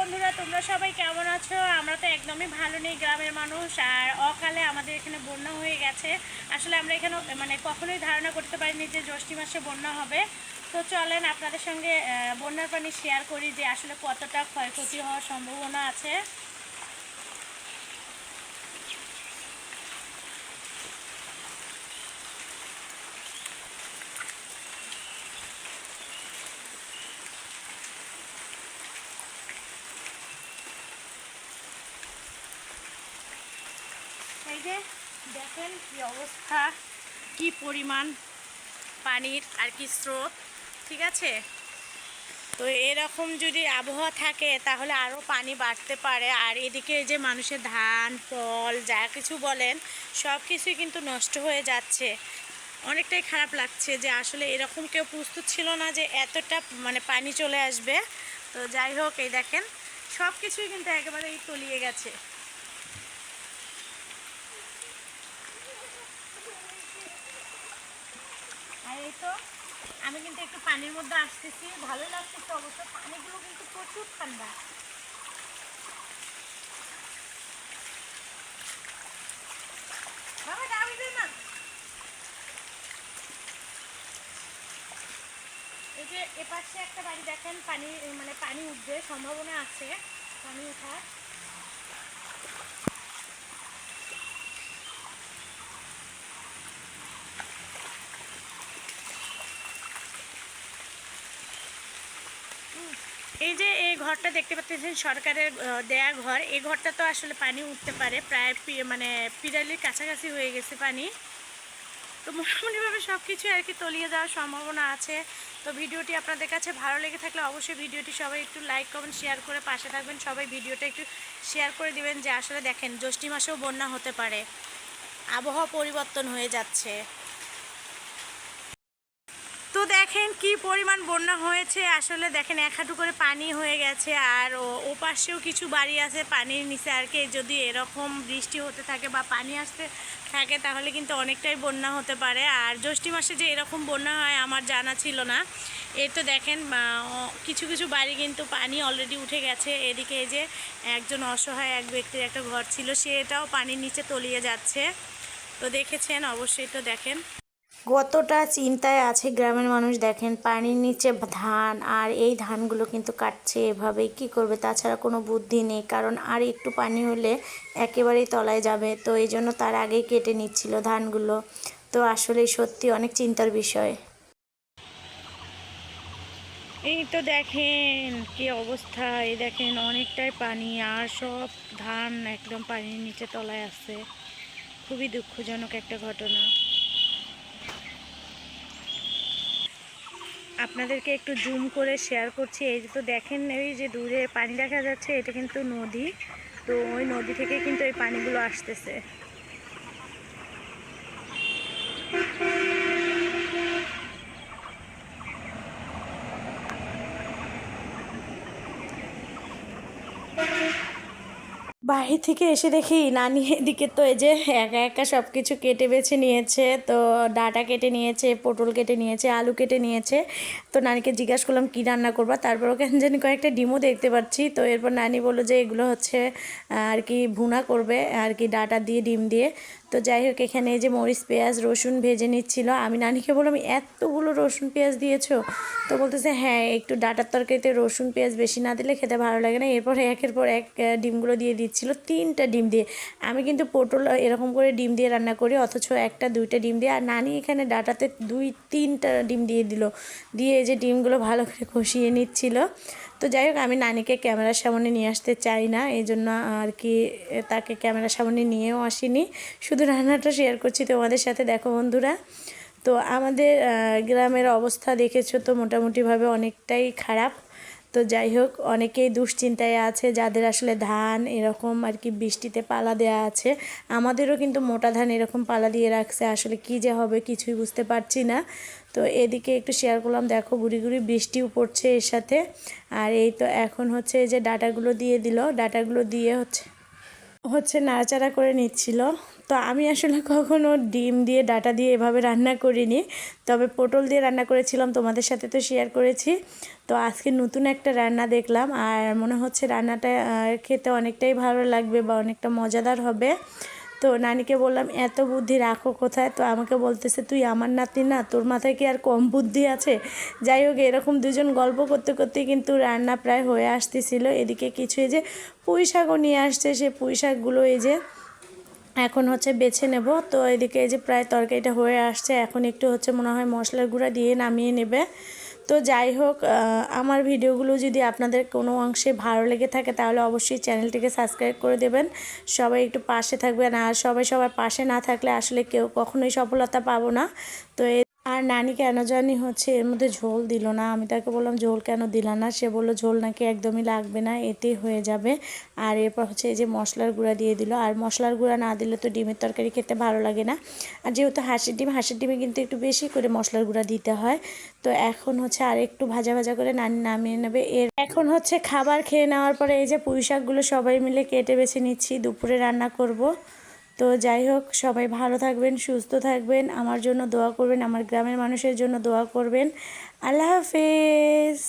বন্ধুরা, তোমরা সবাই কেমন আছো? আমরা তো একদমই ভালো নেই, গ্রামের মানুষ। আর অকালে আমাদের এখানে বন্যা হয়ে গেছে। আসলে আমরা এখানে কখনোই ধারণা করতে পারিনি যে জ্যৈষ্ঠী মাসে বন্যা হবে। তো চলেন আপনাদের সঙ্গে বন্যার পানি শেয়ার করি যে আসলে কতটা ক্ষয়ক্ষতি হওয়ার সম্ভাবনা আছে। এই যে দেখেন কি অবস্থা, কি পরিমাণ পানির আর কি স্রোত, ঠিক আছে। তো এরকম যদি আবহাওয়া থাকে তাহলে আরও পানি বাড়তে পারে। আর এদিকে যে মানুষের ধান ফল যা কিছু বলেন সব কিছুই কিন্তু নষ্ট হয়ে যাচ্ছে। অনেকটাই খারাপ লাগছে যে আসলে এরকম কেউ প্রস্তুত ছিল না যে এতটা পানি চলে আসবে। তো যাই হোক, এই দেখেন সব কিছুই কিন্তু একেবারেই তলিয়ে গেছে। আর এই তো আমি কিন্তু একটু পানির মধ্যে আসতেছি, ভালো লাগতেছে অবশ্য। পানিগুলো কিন্তু প্রচুর ঠান্ডা। এই যে এপাশে একটা বাড়ি দেখেন, পানি উঠবে, সম্ভাবনা আছে পানি ওঠার। এই যে এই ঘরটা দেখতে পাচ্ছেন সরকারের দেয়া ঘর। এই ঘরটা তো আসলে পানি উঠতে পারে, প্রায় পিরালির কাছাকাছি হয়ে গেছে পানি। তো মোটামুটিভাবে সব কিছু আর কি তলিয়ে যাওয়ার সম্ভাবনা আছে। তো ভিডিওটি আপনাদের কাছে ভালো লেগে থাকলে অবশ্যই ভিডিওটি সবাই একটু লাইক কমেন্ট শেয়ার করে পাশে থাকবেন। সবাই ভিডিওটা একটু শেয়ার করে দিবেন যে আসলে দেখেন জ্যৈষ্ঠী মাসেও বন্যা হতে পারে, আবহাওয়া পরিবর্তন হয়ে যাচ্ছে। তো দেখেন কি পরিমাণ বন্যা হয়েছে, আসলে দেখেন এক হাঁটু করে পানি হয়ে গেছে। আর ও পাশেও কিছু বাড়ি আছে পানির নিচে আর কি। যদি এরকম বৃষ্টি হতে থাকে বা পানি আসতে থাকে তাহলে কিন্তু অনেকটাই বন্যা হতে পারে। আর জ্যৈষ্ঠী মাসে যে এরকম বন্যা হয় আমার জানা ছিল না। এই তো দেখেন কিছু কিছু বাড়ি কিন্তু পানি অলরেডি উঠে গেছে। এদিকে এই যে একজন অসহায় এক ব্যক্তির একটা ঘর ছিল, সেটাও পানির নিচে তলিয়ে যাচ্ছে। তো দেখেছেন অবশ্যই, তো দেখেন কতটা চিন্তায় আছে গ্রামের মানুষ। দেখেন পানির নিচে ধান, আর এই ধানগুলো কিন্তু কাটছে এভাবেই, কি করবে, তাছাড়া কোনো বুদ্ধি নেই। কারণ আর একটু পানি হলে একেবারেই তলায় যাবে। তো এই জন্য তার আগেই কেটে নিচ্ছিল ধানগুলো। তো আসলে সত্যি অনেক চিন্তার বিষয়। এই তো দেখেন কি অবস্থা, এই দেখেন অনেকটাই পানি, আর সব ধান একদম পানির নিচে তলায় আছে। খুবই দুঃখজনক একটা ঘটনা। আপনাদেরকে একটু জুম করে শেয়ার করছি। এই তো দেখেন, এই যে দূরে পানি দেখা যাচ্ছে, এটা কিন্তু নদী। তো ওই নদী থেকে কিন্তু এই পানিগুলো আসতেছে। বাহির থেকে এসে দেখি নানি এদিকে তো এই যে একা একা সব কিছু কেটে বেছে নিয়েছে। তো ডাঁটা কেটে নিয়েছে, পটল কেটে নিয়েছে, আলু কেটে নিয়েছে। তো নানিকে জিজ্ঞাসা করলাম কী রান্না করবা, তারপরও কেন জানি কয়েকটা ডিমও দেখতে পাচ্ছি। তো এরপর নানি বললো যে এগুলো হচ্ছে আর কি ভুনা করবে আর কি, ডাঁটা দিয়ে ডিম দিয়ে। তো যাই হোক, এখানে এই যে মরিচ পেঁয়াজ রসুন ভেজে নিচ্ছিল। আমি নানিকে বললাম এতগুলো রসুন পেঁয়াজ দিয়েছো? তো বলতেছে হ্যাঁ, একটু ডাঁটার তরকারিতে রসুন পেঁয়াজ বেশি না দিলে খেতে ভালো লাগে না। এরপর একের পর এক ডিমগুলো দিয়ে দিচ্ছিল, 3টা ডিম দিয়ে। আমি কিন্তু পটল এরকম করে ডিম দিয়ে রান্না করি, অথচ 1টা 2টা ডিম দিয়ে। আর নানি এখানে ডাঁটাতে 2-3টা ডিম দিয়ে দিল, দিয়ে এই যে ডিমগুলো ভালো করে কষিয়ে নিচ্ছিল। তো যাই হোক, আমি নানিকে ক্যামেরার সামনে নিয়ে আসতে চাই না, এই জন্য আর কি তাকে ক্যামেরার সামনে নিয়েও আসিনি, শুধু রান্নাটা শেয়ার করছি তোমাদের সাথে। দেখো বন্ধুরা, তো আমাদের গ্রামের অবস্থা দেখেছো তো মোটামুটিভাবে অনেকটাই খারাপ। তো যাই হোক, অনেকেই দুশ্চিন্তায় আছে যাদের আসলে ধান এরকম আর কি বৃষ্টিতে পালা দেওয়া আছে। আমাদেরও কিন্তু মোটা ধান এরকম পালা দিয়ে রাখছে, আসলে কী যে হবে কিছুই বুঝতে পারছি না। তো এদিকে একটু শেয়ার করলাম, দেখো গুড়ি গুড়ি বৃষ্টিও পড়ছে এর সাথে। আর এই তো এখন হচ্ছে যে ডাটাগুলো দিয়ে দিল, ডাটাগুলো দিয়ে হচ্ছে হচ্ছে নাড়াচাড়া করে নিচ্ছিল। তো আমি আসলে কখনো ডিম দিয়ে ডাটা দিয়ে এভাবে রান্না করিনি, তবে পটল দিয়ে রান্না করেছিলাম, তোমাদের সাথে তো শেয়ার করেছি। তো আজকে নতুন একটা রান্না দেখলাম আর মনে হচ্ছে রান্নাটা খেতে অনেকটাই ভালো লাগবে বা অনেকটা মজাদার হবে। তো নানিকে বললাম এত বুদ্ধি রাখো কোথায়, তো আমাকে বলতেছে তুই আমার নাতনি না, তোর মাথায় কি আর কম বুদ্ধি আছে। যাই হোক, এরকম দুজন গল্প করতে করতে কিন্তু রান্না প্রায় হয়ে আসতেছিল। এদিকে কিছু এই যে পুঁই শাকও নিয়ে আসছে, সেই পুঁই শাকগুলো এই যে এখন হচ্ছে বেছে নেব। তো এদিকে এই যে প্রায় তরকারিটা হয়ে আসছে, এখন একটু হচ্ছে মনে হয় মশলার গুঁড়া দিয়ে নামিয়ে নেবে। তো যাই হোক, আমার ভিডিওগুলো যদি আপনাদের কোনো অংশে ভালো লেগে থাকে তাহলে অবশ্যই চ্যানেলটিকে সাবস্ক্রাইব করে দেবেন। সবাই একটু পাশে থাকবেন, আর সবার পাশে না থাকলে আসলে কেউ কখনোই সফলতা পাবো না। তো আর নানি কেন জানি হচ্ছে এর মধ্যে ঝোল দিল না। আমি তাকে বললাম ঝোল কেন দিলা না, সে বললো ঝোল নাকি একদমই লাগবে না, এতেই হয়ে যাবে। আর এরপর হচ্ছে এই যে মশলার গুঁড়া দিয়ে দিল, আর মশলার গুঁড়া না দিলে তো ডিমের তরকারি খেতে ভালো লাগে না। আর যেহেতু হাঁসের ডিমে কিন্তু একটু বেশি করে মশলার গুঁড়া দিতে হয়। তো এখন হচ্ছে আর একটু ভাজা ভাজা করে নানি নামিয়ে নেবে। এখন হচ্ছে খাবার খেয়ে নেওয়ার পরে এই যে পুঁই শাকগুলো সবাই মিলে কেটে বেছে নিচ্ছি, দুপুরে রান্না করব। তো যাই হোক, সবাই ভালো থাকবেন, সুস্থ থাকবেন, আমার জন্য দোয়া করবেন, আমার গ্রামের মানুষের জন্য দোয়া করবেন। আল্লাহ হাফেজ।